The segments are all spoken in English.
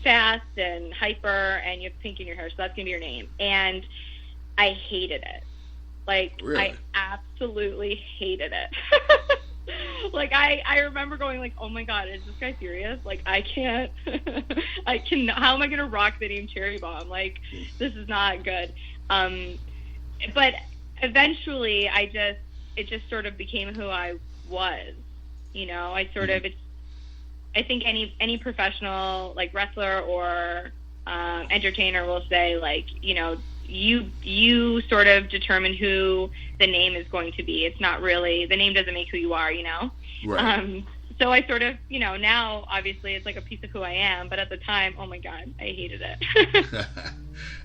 fast and hyper, and you have pink in your hair, so that's going to be your name. And I hated it. Like, really? I absolutely hated it. Like, I remember going, like, oh my God, is this guy serious? Like, I can't, how am I going to rock the name Cherry Bomb? Like, this is not good. But eventually it just sort of became who I was, you know. I think any professional, like, wrestler or entertainer will say, like, you know, you sort of determine who the name is going to be. It's not really, the name doesn't make who you are, you know? Right. So I sort of, you know, now obviously it's like a piece of who I am, but at the time, oh my God, I hated it.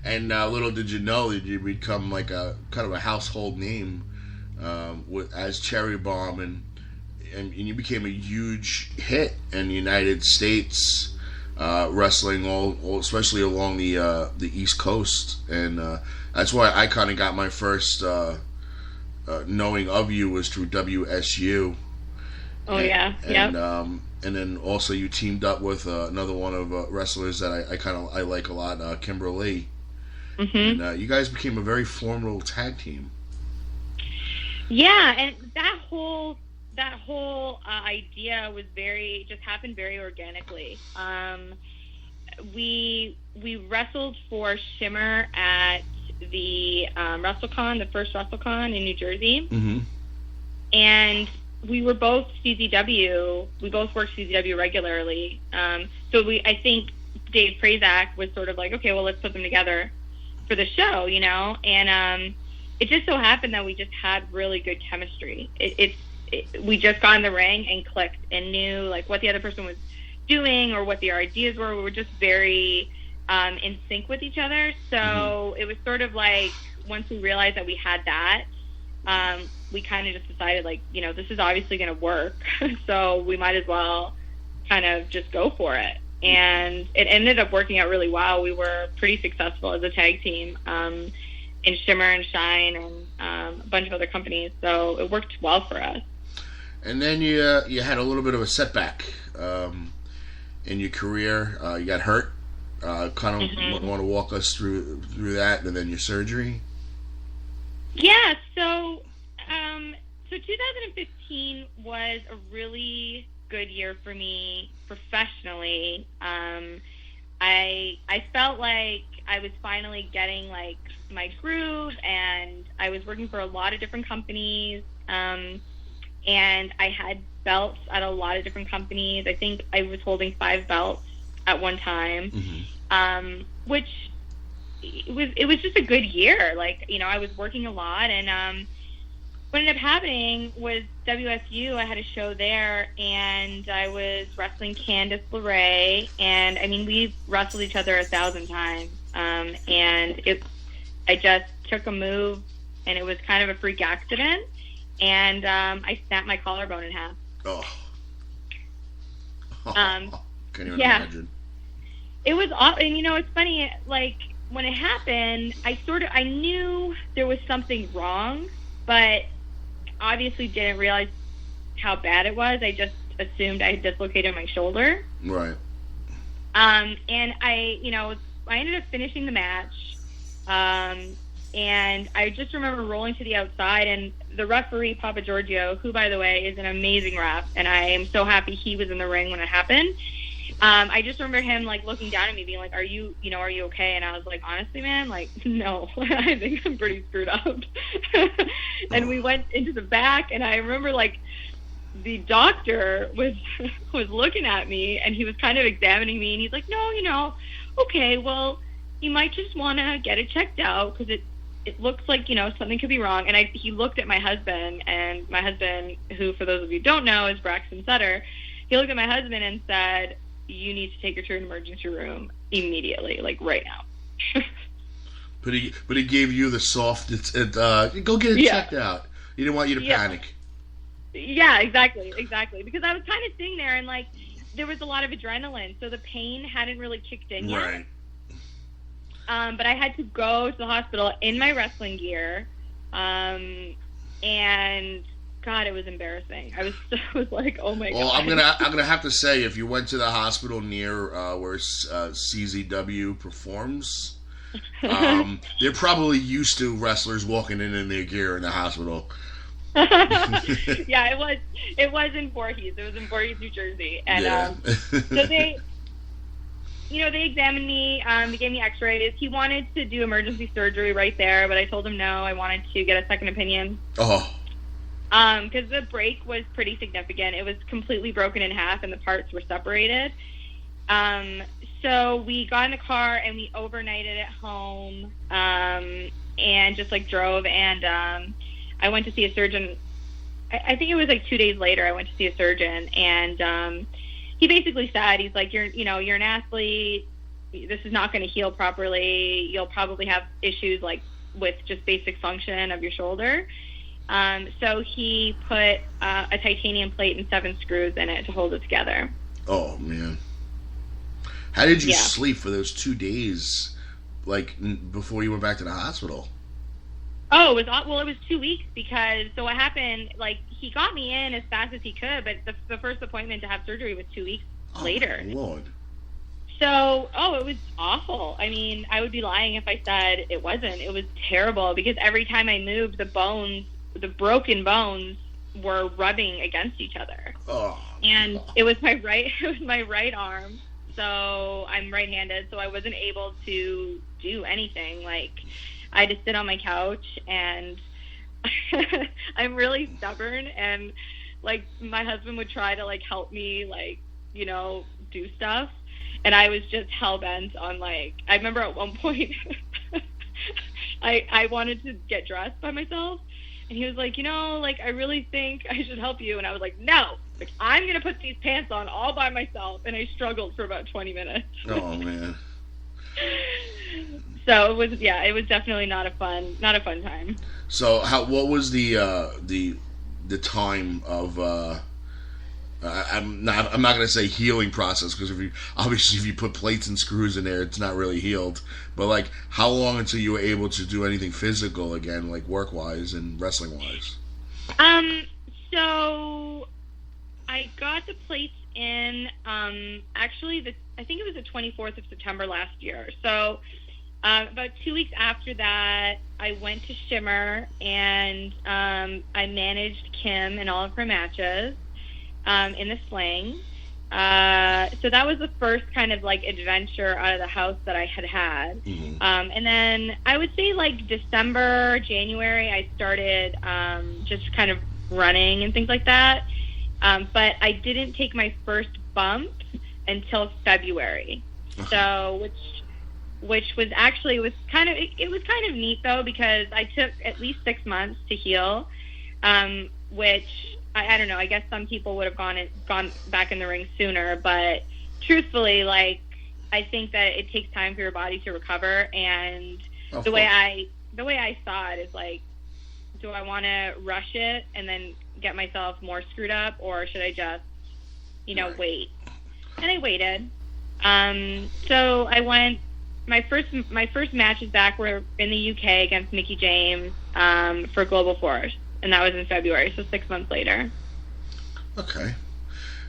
And little did you know that you become like a kind of a household name as Cherry Bomb, and you became a huge hit in the United States. Wrestling all especially along the East Coast, and that's why I kind of got my first knowing of you was through WSU. Oh, yeah, yep. And then also you teamed up with another one of wrestlers that I like a lot, Kimberly. Mm-hmm. And you guys became a very formidable tag team. Yeah, and that whole idea was just happened very organically. We wrestled for Shimmer at the WrestleCon, the first WrestleCon in New Jersey. Mm-hmm. And we were both CZW. We both worked CZW regularly. So I think Dave Prazak was sort of like, okay, well, let's put them together for the show, you know? And it just so happened that we just had really good chemistry. We just got in the ring and clicked and knew, like, what the other person was doing or what their ideas were. We were just very in sync with each other. So it was sort of like, once we realized that we had that, we kind of just decided, like, you know, this is obviously going to work. So we might as well kind of just go for it. And it ended up working out really well. We were pretty successful as a tag team in Shimmer and Shine and a bunch of other companies. So it worked well for us. And then you had a little bit of a setback in your career. You got hurt. Kind of want to walk us through that, and then your surgery. Yeah. So 2015 was a really good year for me professionally. I felt like I was finally getting, like, my groove, and I was working for a lot of different companies. And I had belts at a lot of different companies. I think I was holding 5 belts at one time, which it was just a good year. Like, you know, I was working a lot, and what ended up happening was WSU. I had a show there, and I was wrestling Candice LeRae, and I mean, we've wrestled each other 1,000 times, and I just took a move, and it was kind of a freak accident. And I snapped my collarbone in half. Oh. Can't even imagine. It was awful. And, you know, it's funny, like, when it happened, I knew there was something wrong, but obviously didn't realize how bad it was. I just assumed I had dislocated my shoulder. Right. And I ended up finishing the match. And I just remember rolling to the outside, and the referee, Papa Giorgio, who, by the way, is an amazing ref, and I am so happy he was in the ring when it happened. I just remember him, like, looking down at me, being like, are you okay? And I was like, honestly, man, like, no, I think I'm pretty screwed up. And we went into the back, and I remember, like, the doctor was looking at me, and he was kind of examining me, and he's like, no, okay, well, you might just want to get it checked out, because it looks like, you know, something could be wrong. And he looked at my husband, and my husband, who, for those of you who don't know, is Braxton Sutter. He looked at my husband and said, you need to take her to an emergency room immediately, like right now. But he gave you the soft, go get it checked out. He didn't want you to panic. Yeah, exactly. Because I was kind of sitting there, and, like, there was a lot of adrenaline, so the pain hadn't really kicked in yet. Right. But I had to go to the hospital in my wrestling gear, and God, it was embarrassing. I was like, oh my god. Well, I'm gonna have to say, if you went to the hospital near where CZW performs, they're probably used to wrestlers walking in their gear in the hospital. Yeah, it was in Voorhees. It was in Voorhees, New Jersey, and so they examined me. They gave me X-rays. He wanted to do emergency surgery right there, but I told him no. I wanted to get a second opinion. Oh. Because the break was pretty significant. It was completely broken in half, and the parts were separated. So we got in the car and we overnighted at home, and just like drove. And I went to see a surgeon. I think it was like 2 days later. I went to see a surgeon, and he basically said, he's like, you're an athlete. This is not going to heal properly. You'll probably have issues like with just basic function of your shoulder. So he put a titanium plate and 7 screws in it to hold it together. Oh, man. How did you sleep for those 2 days, like, before you went back to the hospital? Oh, it was 2 weeks because, so what happened, like, he got me in as fast as he could, but the first appointment to have surgery was 2 weeks later. My Lord. So, it was awful. I mean, I would be lying if I said it wasn't. It was terrible because every time I moved, the broken bones were rubbing against each other. Oh. And it was my right arm. So I'm right-handed, so I wasn't able to do anything. Like, I had to sit on my couch, and I'm really stubborn, and like my husband would try to like help me, like, do stuff, and I was just hell-bent on, like, I remember at one point I wanted to get dressed by myself, and he was like, like, I really think I should help you, and I was like, no, like, I'm gonna put these pants on all by myself, and I struggled for about 20 minutes. Oh man. So it was definitely not a fun time. So what was the time of I'm not going to say healing process, because if you put plates and screws in there, it's not really healed. But like, how long until you were able to do anything physical again, like work wise and wrestling wise? So I got the plates in actually I think it was the 24th of September last year. So about 2 weeks after that, I went to Shimmer, and I managed Kim in all of her matches in the sling. So that was the first kind of like adventure out of the house that I had. Mm-hmm. And then I would say like December, January, I started just kind of running and things like that. But I didn't take my first bump until February. So which was actually, it was kind of neat though, because I took at least 6 months to heal, which I don't know, I guess some people would have gone back in the ring sooner, but truthfully, like, I think that it takes time for your body to recover, and the way I saw it is like, do I want to rush it and then get myself more screwed up, or should I just, wait? And I waited. So I went. My first matches back were in the UK against Mickie James for Global Force, and that was in February, so 6 months later. Okay.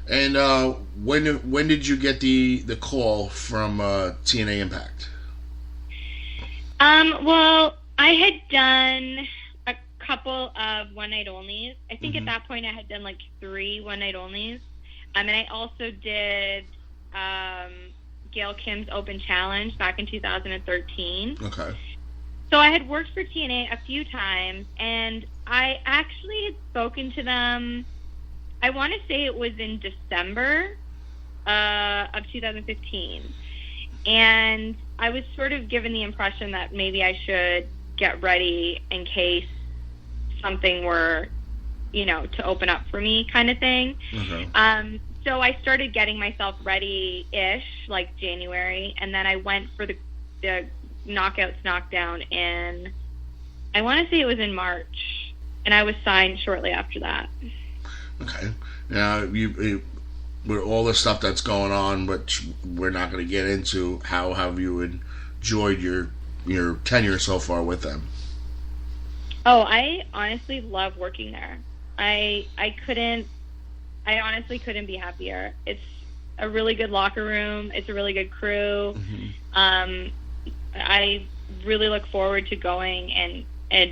And when did you get the call from TNA Impact? Well, I had done a couple of one-night onlys. I think at that point I had done like 3 one-night onlys. And I also did Gail Kim's Open Challenge back in 2013. Okay. So I had worked for TNA a few times, and I actually had spoken to them, I want to say it was in December of 2015. And I was sort of given the impression that maybe I should get ready in case something were, to open up for me, kind of thing. Okay. So I started getting myself ready-ish, like January, and then I went for the Knockouts Knockdown in, I want to say it was in March, and I was signed shortly after that. Okay. Now, with all the stuff that's going on, which we're not going to get into, how have you enjoyed your tenure so far with them? Oh, I honestly love working there. I honestly couldn't be happier. It's a really good locker room. It's a really good crew. I really look forward to going and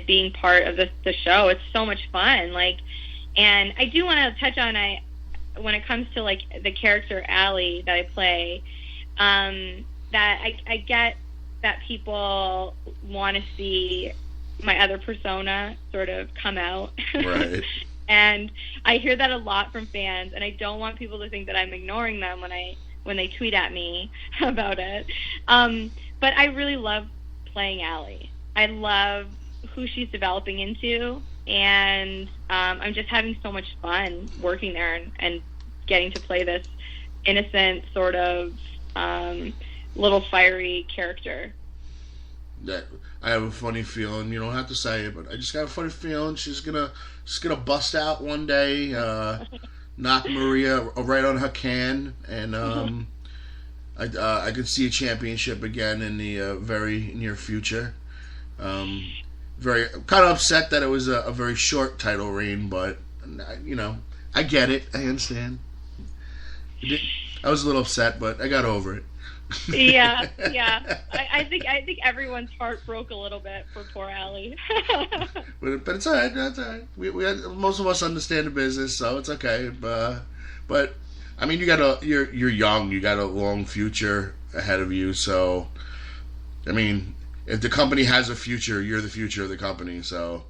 being part of the show. It's so much fun. And I do want to touch on, when it comes to the character Allie that I play, that I get that people want to see my other persona sort of come out. Right. And I hear that a lot from fans, and I don't want people to think that I'm ignoring them when they tweet at me about it. But I really love playing Allie. I love who she's developing into, and I'm just having so much fun working there and getting to play this innocent sort of little fiery character. That I have a funny feeling. You don't have to say it, but I just got a funny feeling she's gonna bust out one day, knock Maria right on her can, and I could see a championship again in the very near future. Very kind of upset that it was a very short title reign, but I get it. I understand. I was a little upset, but I got over it. Yeah. I think everyone's heart broke a little bit for poor Allie. but it's all right. That's all right. We most of us understand the business, so it's okay. But I mean, you're young. You got a long future ahead of you. So, I mean, if the company has a future, you're the future of the company. So,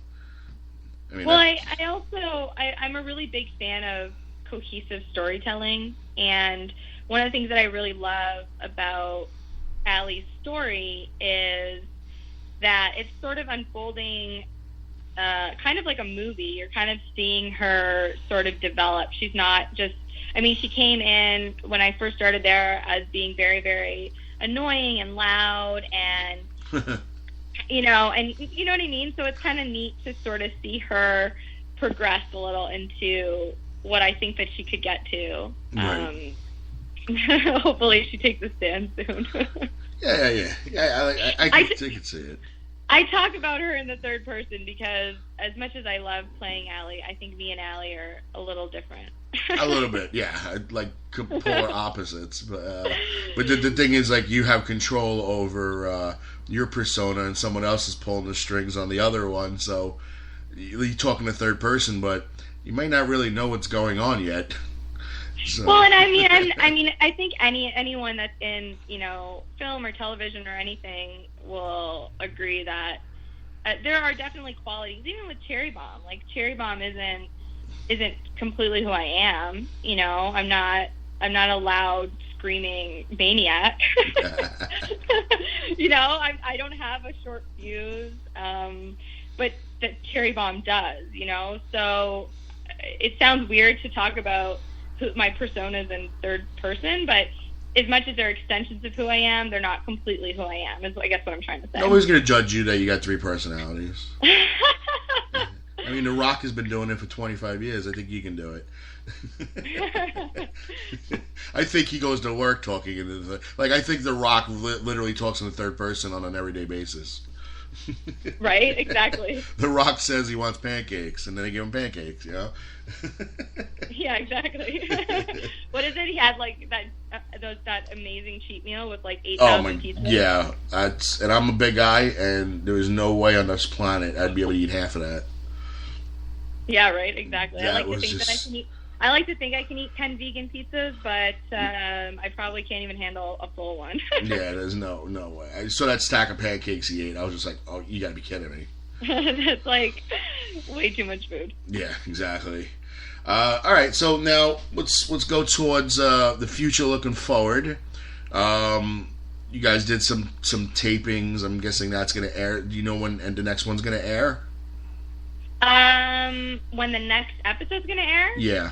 I mean. Well, I'm a really big fan of cohesive storytelling, and one of the things that I really love about Allie's story is that it's sort of unfolding kind of like a movie. You're kind of seeing her sort of develop. She's not just, she came in when I first started there as being very, very annoying and loud and, and you know what I mean? So it's kind of neat to sort of see her progress a little into what I think that she could get to. Right. Hopefully she takes a stand soon. Yeah. I can see it. I talk about her in the third person because as much as I love playing Allie, I think me and Allie are a little different. A little bit, yeah. Like polar opposites. But the thing is, you have control over your persona and someone else is pulling the strings on the other one. So you're talking to third person, but you might not really know what's going on yet. So. Well, and I think anyone that's in film or television or anything will agree that there are definitely qualities, even with Cherry Bomb. Cherry Bomb isn't completely who I am. I'm not a loud screaming maniac. I don't have a short fuse, but that Cherry Bomb does. So it sounds weird to talk about my personas in third person, but as much as they're extensions of who I am, they're not completely who I am, is I guess what I'm trying to say. Nobody's going to judge you that you got three personalities. The Rock has been doing it for 25 years. I think you can do it. I think he goes to work talking into the... I think The Rock literally talks in the third person on an everyday basis. Right, exactly. The Rock says he wants pancakes, and then they give him pancakes, Yeah, exactly. What is it? He had that amazing cheat meal with 8,000 pizzas. Yeah, and I'm a big guy, and there is no way on this planet I'd be able to eat half of that. Yeah, right, exactly. I like to think I can eat 10 vegan pizzas, but I probably can't even handle a full one. Yeah, there's no way. I saw that stack of pancakes he ate. I was just like, oh, you gotta be kidding me. That's way too much food. Yeah, exactly. All right, so now let's go towards the future looking forward. You guys did some tapings. I'm guessing that's going to air. Do you know when the next one's going to air? When the next episode's going to air? Yeah.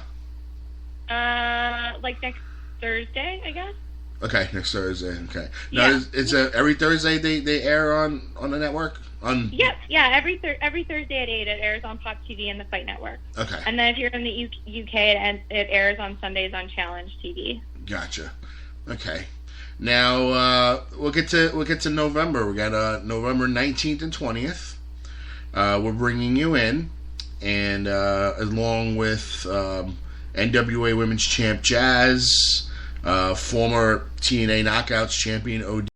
Next Thursday, I guess. Okay, next Thursday. Okay. Now, it's every Thursday they air on the network? Yeah. Every Thursday at 8 it airs on Pop TV and the Fight Network. Okay. And then if you're in the UK, it airs on Sundays on Challenge TV. Gotcha. Okay. Now we'll get to November. We got November 19th and 20th. We're bringing you in, and along with NWA Women's Champ Jazz, former TNA Knockouts champion OD